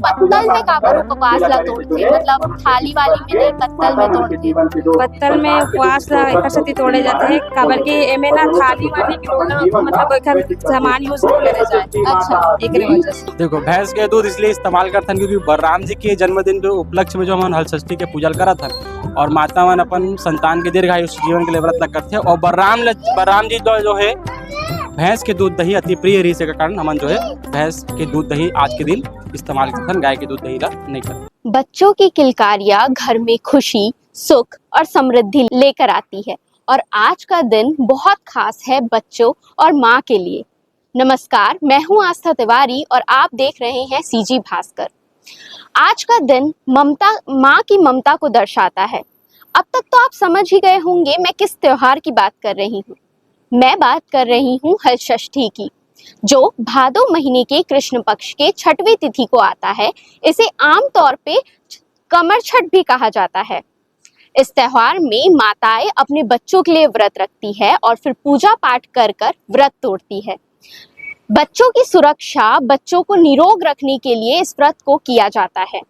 पत्तल में काबर उपवास ला तोड़थे, मतलब थाली वाली में नहीं पत्तल में तोड़थे। पत्तल में उपवास ला एकर सेती तोड़े जाथे काबर कि एमे ना थाली वाली के लोटा मतलब एकर सामान यूज नहीं करे जाए। अच्छा, एकरे वजह से देखो भैंस के दूध इसलिए इस्तेमाल करथन क्योंकि बलराम जी के जन्मदिन के उपलक्ष्य में जो हमन हल षष्ठी के पूजा करत हन और माता मन अपन संतान के दीर्घायु जीवन के लिए व्रत ला करथे और बलराम जी जो है भैंस के दूध दही अति प्रिय रही से के कारण हमन जो है भैंस के दूध दही आज के दिन इस्तेमाल करथन, गाय के दूध दही ला नहीं करथन। बच्चों की किलकारियां घर में खुशी, सुख और समृद्धि लेकर आती है और आज का दिन बहुत खास है बच्चों और माँ के लिए। नमस्कार, मैं हूँ आस्था तिवारी और आप देख रहे हैं सीजी भास्कर। आज का दिन माँ की ममता को दर्शाता है। अब तक तो आप समझ ही गए होंगे मैं किस त्योहार की बात कर रही हूँ। मैं बात कर रही हूँ हल षष्ठी की, जो भादो महीने के कृष्ण पक्ष के छठवीं तिथि को आता है। इसे आम तौर पे कमर छठ भी कहा जाता है। इस त्योहार में माताएं अपने बच्चों के लिए व्रत रखती है और फिर पूजा पाठ कर व्रत तोड़ती है। बच्चों की सुरक्षा, बच्चों को निरोग रखने के लिए इस व्रत को किया जाता है।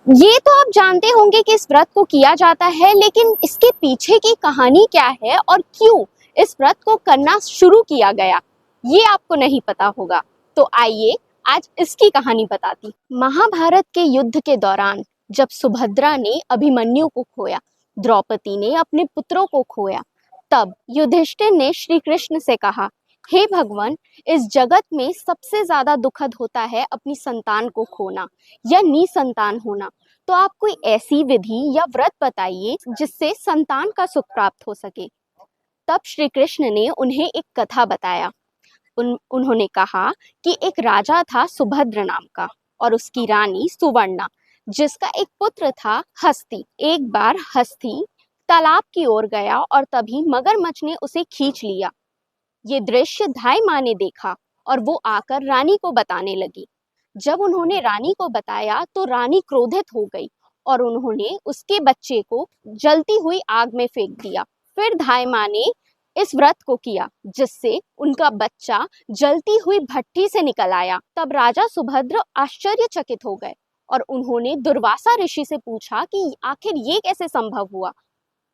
ये तो आप जानते होंगे कि इस व्रत को किया जाता है, लेकिन इसके पीछे की कहानी क्या है और क्यों इस व्रत को करना शुरू किया गया, ये आपको नहीं पता होगा। तो आइए आज इसकी कहानी बताती। महाभारत के युद्ध के दौरान जब सुभद्रा ने अभिमन्यु को खोया, द्रौपदी ने अपने पुत्रों को खोया, तब युधिष्ठिर ने श्री कृष्ण से कहा, हे भगवान, इस जगत में सबसे ज्यादा दुखद होता है अपनी संतान को खोना या निसंतान होना। तो आप कोई ऐसी विधि या व्रत बताइए जिससे संतान का सुख प्राप्त हो सके। तब श्री कृष्ण ने उन्हें एक कथा बताया। उन्होंने कहा कि एक राजा था सुभद्र नाम का और उसकी रानी सुवर्णा, जिसका एक पुत्र था हस्ती। एक बार हस्ती तालाब की ओर गया और तभी मगरमच्छ ने उसे खींच लिया। ये दृश्य धाई माँ ने देखा और वो आकर रानी को बताने लगी। जब उन्होंने रानी को बताया तो रानी क्रोधित हो गई और उन्होंने उसके बच्चे को जलती हुई आग में फेंक दिया। फिर धाई माँ ने इस व्रत को किया जिससे उनका बच्चा जलती हुई भट्टी से निकल आया। तब राजा सुभद्र आश्चर्यचकित हो गए और उन्होंने दुर्वासा ऋषि से पूछा कि आखिर ये कैसे संभव हुआ।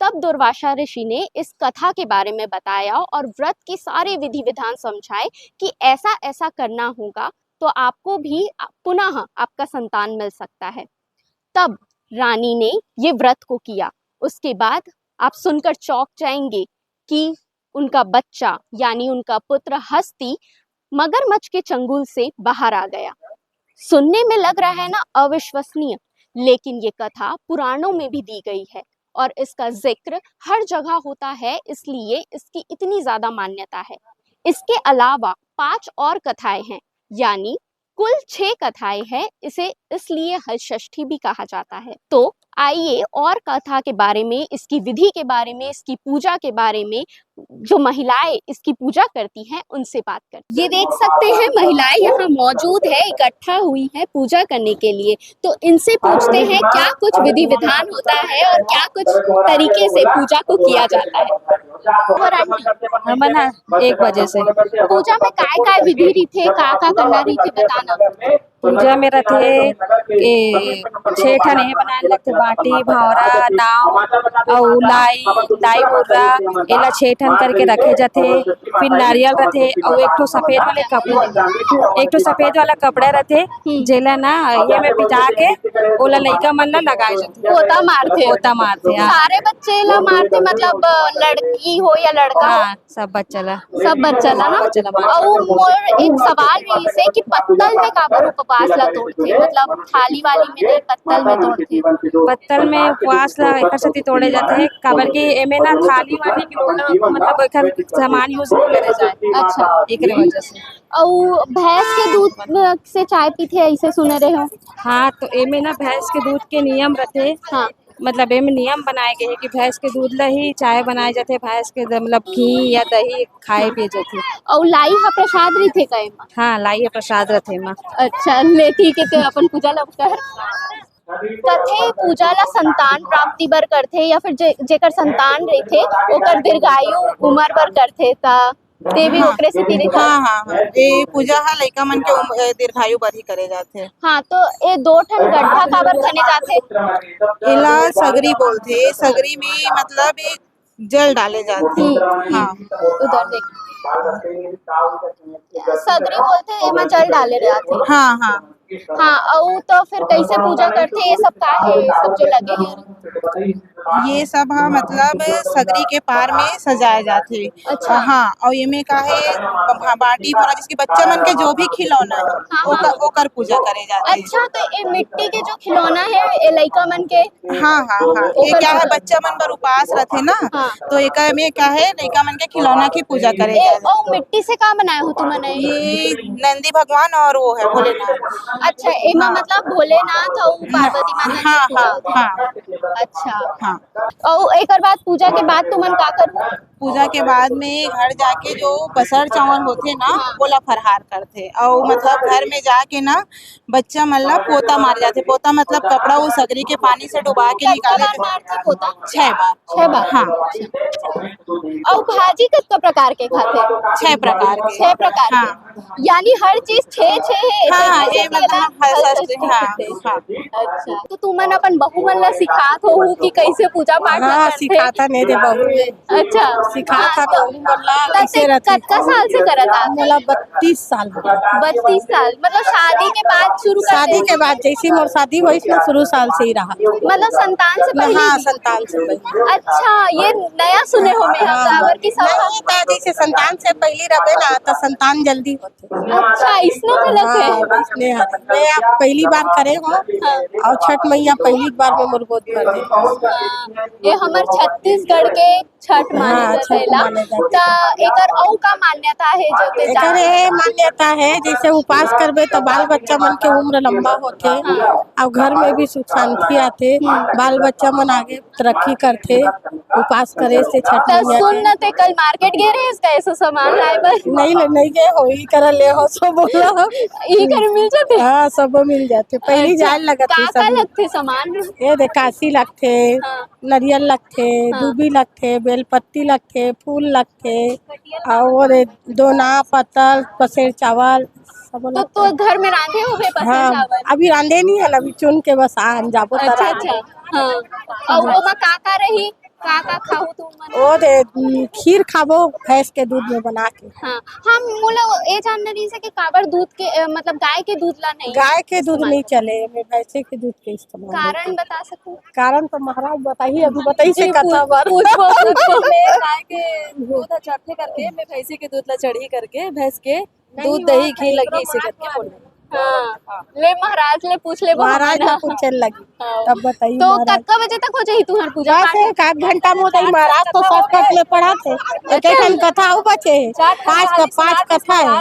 तब दुर्वासा ऋषि ने इस कथा के बारे में बताया और व्रत के सारे विधि विधान समझाए कि ऐसा ऐसा करना होगा तो आपको भी पुनः आपका संतान मिल सकता है। तब रानी ने ये व्रत को किया। उसके बाद आप सुनकर चौंक जाएंगे कि उनका बच्चा यानी उनका पुत्र हस्ती मगरमच्छ के चंगुल से बाहर आ गया। सुनने में लग रहा है ना अविश्वसनीय, लेकिन ये कथा पुराणों में भी दी गई है और इसका जिक्र हर जगह होता है, इसलिए इसकी इतनी ज्यादा मान्यता है। इसके अलावा 5 और कथाएं हैं, यानी कुल 6 कथाएं हैं। इसे इसलिए हल षष्ठी भी कहा जाता है। तो आइए और कथा के बारे में, इसकी विधि के बारे में, इसकी पूजा के बारे में, जो महिलाएं इसकी पूजा करती हैं उनसे बात करते हैं। ये देख सकते हैं महिलाएं यहाँ मौजूद है, इकट्ठा हुई है पूजा करने के लिए। तो इनसे पूछते हैं क्या कुछ विधि विधान होता है और क्या कुछ तरीके से पूजा को किया जाता है। और आंटी, हमन 1 बजे से पूजा में काय विधि रही का करना रही बताना। पूजा में रथे के 6 ठन ए बनाए लगथे, बाटी, भावरा, नाव और लाई मुर्रा, एला 6 ठन करके रखे जाथे। फिर नारियल रथे और एक ठो सफेद वाला कपड़ा रथे, जेला ना ये में भिजा के ओला लइका मन ला लगाए जाथे। पोता मारथे हाँ। सारे बच्चे ला मारथे, मतलब लड़की हो या लड़का हो? हाँ, सब बच्चा ला ना। और मोर एक सवाल रही से कि पत्तल में काबर उपवास ला तोड़थे, मतलब थाली वाली में नहीं पत्तल में तोड़थे। पत्तल में उपवास ला एकर सेती तोड़े जाथे काबर कि एमे ना थाली वाली के लोटा मतलब एकर सामान यूज नहीं करे जाए। अच्छा, एकरे वजह से। और भैंस के दूध से चाय पीथे ऐसे सुने रहे हो? हाँ, तो एमे ना भैंस के दूध के नियम रथे। हाँ, मतलब एमे नियम बनाए गए हैं कि भैंस के दूध ला ही चाय बनाए जाथे, भैंस के मतलब घी या दही खाए पिए जाथे। और लाई हा प्रसाद रही थे हाँ, लाई प्रसाद रथे माँ। अच्छा, ले ठीक है, तो अपन पूजा ला कर कथे पूजा ला संतान प्राप्ति बर करथे या फिर जेकर संतान रही थे ओकर दीर्घायु उम्र बर करथे। ता ते भी ओकरे से तीरे हाँ हाँ हाँ ये पूजा है लइका मन के दीर्घायु बरही करे जाथे। हाँ तो ये 2 ठन गड्ढा काबर खने जाथे? एला सगरी बोलथे। सगरी में मतलब एक जल डाले जाथे। हाँ उधर देख सगरी बोलते एमा जल डाले जाथे। हाँ हाँ हाँ और तो फिर कैसे पूजा करथे ये सब का है ये सब जो लगे हैं? ये सब हाँ मतलब सगरी के पार में सजाए जाथे। अच्छा। हाँ और ये में का है बाटी भरा जिसके बच्चा मन के जो भी खिलौना है हाँ। ओकर पूजा करे जाथे। अच्छा तो ये मिट्टी के जो खिलौना है ये लइका मन के हाँ हाँ हाँ ये क्या है बच्चा मन पर उपास रहथे ना हाँ। तो एक में क्या है लइका मन के खिलौना की पूजा करे ए जाथे। और मिट्टी से का बनाए हो तुमने? ये नंदी भगवान और वो है भोलेनाथ। अच्छा एमा मतलब भोलेनाथ और पार्वती माता की हाँ पूजा हाँ होथे। हाँ अच्छा हाँ और एकर बाद पूजा के बाद तुमन का करू? पूजा के बाद में घर जाके जो बसर चावल होथे ना ओला फरहार करथे और मतलब घर में जाके ना बच्चा मन ला पोता मार जाथे। पोता मतलब कपड़ा वो सगरी के पानी से डुबा के कितना निकाले बार मारथे पोता? 6 बार। 6 बार। हाँ और भाजी कितना प्रकार के खाते? 6 प्रकार के। 6 प्रकार के। हाँ। यानी हर चीज 6 है। हाँ, जैसे ये कि मतलब ना हर हर षष्ठी, षष्ठी हाँ, होते। हाँ। अच्छा तो तुमन अपन बहू मन ला सिखात हो कि कैसे पूजा पाठ ला हाँ करथे? सिखाता नहीं थे बहू अच्छा सिखाता हाँ, तो मल्ला तो कैसे रहती कतका साल से करत आथे? मोला 32 साल हो गए। 32 साल मतलब शादी के बाद शुरू कर शादी के बाद जैसी मोर शादी हुई ना शुरू साल से ही रहा। मतलब संतान से पहले हाँ भी? संतान से पहले। अच्छा ये नया सुने हो मैं हम काबर की सब नहीं था जैसे संतान से पहले रहे ना तो संतान जल्दी होते। अच्छा इसमें गलत है। हाँ इसलिए मैं अब पहली बार करे हो और छठ मैया पहली बार में मोर गोद कर दे। हाँ, ये हमार छत्तीसगढ़ के छठ माने हाँ, छठ जातेला माने जाते। त एकर औ का मान्यता है जो ते एकर ये मान्यता है जैसे उपास करबे तो बाल बच्चा मन के उम्र लंबा होते और घर में भी सुख शांति आते। बाल बच्चा मन आगे तरक्की करते उपास करे से छठ त मैया सुन न ते कल मार्केट गए रहे इसका ऐसा सामान लाए बर नहीं गए हो ही कर ले हो सब बोलो ई कर मिल जाते? हाँ सब मिल जाते पहली जाए लगत का सब लगते सामान? ये दे काशी लगते हाँ। नरियल लगते दूबी लगते बेलपत्ती लगते फूल लगते और दोना पत्तल पसेर चावल सब तो घर में रांधे हो बे पसंद हाँ चावल? अभी रांधे नहीं है अभी चुन के बस आन जाबो अच्छा अच्छा हाँ और ओमा का रही का खाऊ तुम मन? ओ दे खीर खाबो भैंस के दूध में बना के। हाँ हम मोला ए जानना नहीं सके काबर दूध के मतलब गाय के दूध ला नहीं गाय के दूध नहीं चले मैं भैंसे के दूध के इस्तेमाल कारण बता सकूं? कारण तो महाराज बताइए अभी बताइए से कथा बार गाय के दूध चढ़े करके मैं भैंसे के दूध ला चढ़ी करके भैंस के दूध दही घी लगी इसे करके बोल हाँ ले महाराज ले पूछ ले महाराज ने पूछे लगी तब बताइए तो महाराज कतका बजे तक हो जाही तुम्हार पूजा बस एक आध घंटा में होता है महाराज तो शॉर्टकट में पढ़ा थे एक एक घंटा हो बचे है पांच कथा है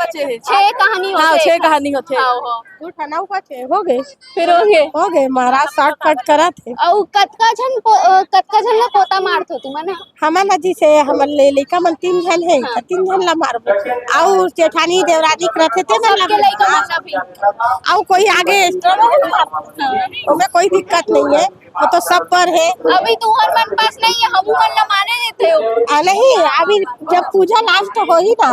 बचे है 6 कहानी हाँ होते 6 कहानी होते हैं। हाँ दो ठाना बचे हो गए फिर हो गए महाराज शॉर्टकट करा थे और कतका जन ला पोता मारथो तुमन? हमारा जी से हम ले लेका मन 3 जन है 3 जन ला मारबो और जेठानी देवरानी करते थे ना सबके लइका मन ला भी? और कोई आगे एक्स्ट्रा में कोई दिक्कत नहीं है वो तो सब पर है। अभी तुम्हार मन पास नहीं है हमू मन ला माने देते हो? नहीं अभी जब पूजा लास्ट हो ही ना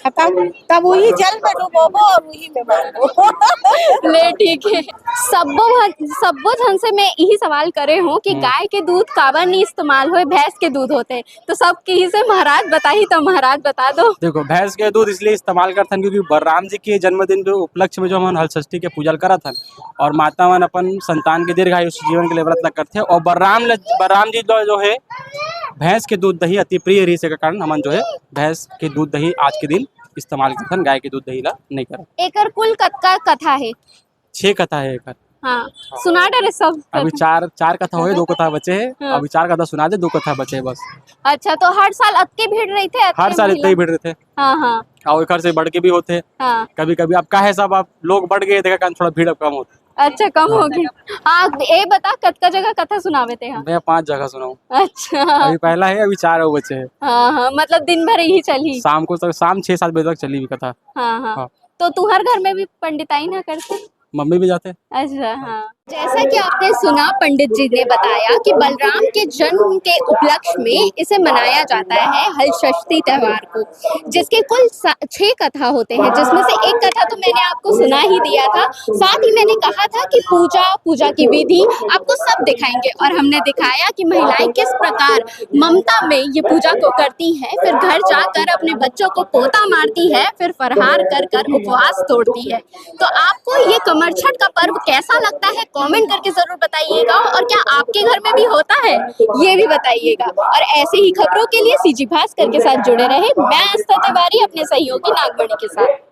खत्म तब वही जल में डूबोबो और वही में मारबो। ले ठीक है सब्बो जन से मैं यही सवाल करे हूँ कि गाय के दूध काबर नहीं इस्तेमाल होए भैंस के दूध होते तो सब कहीं से महाराज बताही तो महाराज बता दो। देखो भैंस के दूध इसलिए इस्तेमाल करते हैं क्योंकि बलराम जी के जन्मदिन के उपलक्ष्य में जो हम हल षष्ठी के पूजा करत हन और माता मन अपन संतान के दीर्घायु जीवन के लिए व्रत करते हैं और बलराम जी जो है भैंस के दूध दही अति प्रिय रही से कारण हमन जो है भैंस के दूध दही आज के दिन इस्तेमाल करते हैं गाय के दूध दही ला नहीं करत। एकर कुल कतका कथा है? 6 कथा है एकर। हाँ सुना डरे सब अभी चार कथा हुए 2 कथा बचे है हाँ। अभी 4 कथा सुना दे 2 कथा बचे है बस। अच्छा तो हर साल अतके भीड़ रही थे? हर साल इतने ही भीड़ रहते हाँ हाँ और एक से बढ़ के भी होते हाँ कभी कभी अब का है सब अब लोग बढ़ गए देखा कारण थोड़ा भीड़ अब कम होती। अच्छा कम होगी। हाँ ए बता कतका जगह कथा सुनावे थे हम? मैं 5 जगह सुनाऊं। अच्छा अभी पहला है अभी 4 और बचे है। हाँ मतलब दिन भर यही चली? शाम को शाम 6-7 बजे तक चली हुई कथा। हाँ हाँ हाँ। तो तुम्हारे घर में भी पंडिताई ना करते? मम्मी भी जाते। अच्छा हाँ जैसा कि आपने सुना, पंडित जी ने बताया कि बलराम के जन्म के उपलक्ष्य में इसे मनाया जाता है हलषष्ठी त्योहार को, जिसके कुल 6 कथा होते हैं, जिसमें से एक कथा तो मैंने आपको सुना ही दिया था। साथ ही मैंने कहा था कि पूजा की विधि आपको सब दिखाएंगे, और हमने दिखाया कि महिलाएं किस प्रकार ममता में ये पूजा को करती हैं, फिर घर जाकर अपने बच्चों को पोता मारती है, फिर फरहार कर कर उपवास तोड़ती है। तो आपको ये कमरछठ का पर्व कैसा लगता है, कमेंट करके जरूर बताइएगा, और क्या आपके घर में भी होता है ये भी बताइएगा। और ऐसे ही खबरों के लिए सीजी भास्कर के साथ जुड़े रहे। मैं आस्था तिवारी अपने सहयोगी नागमणि के साथ।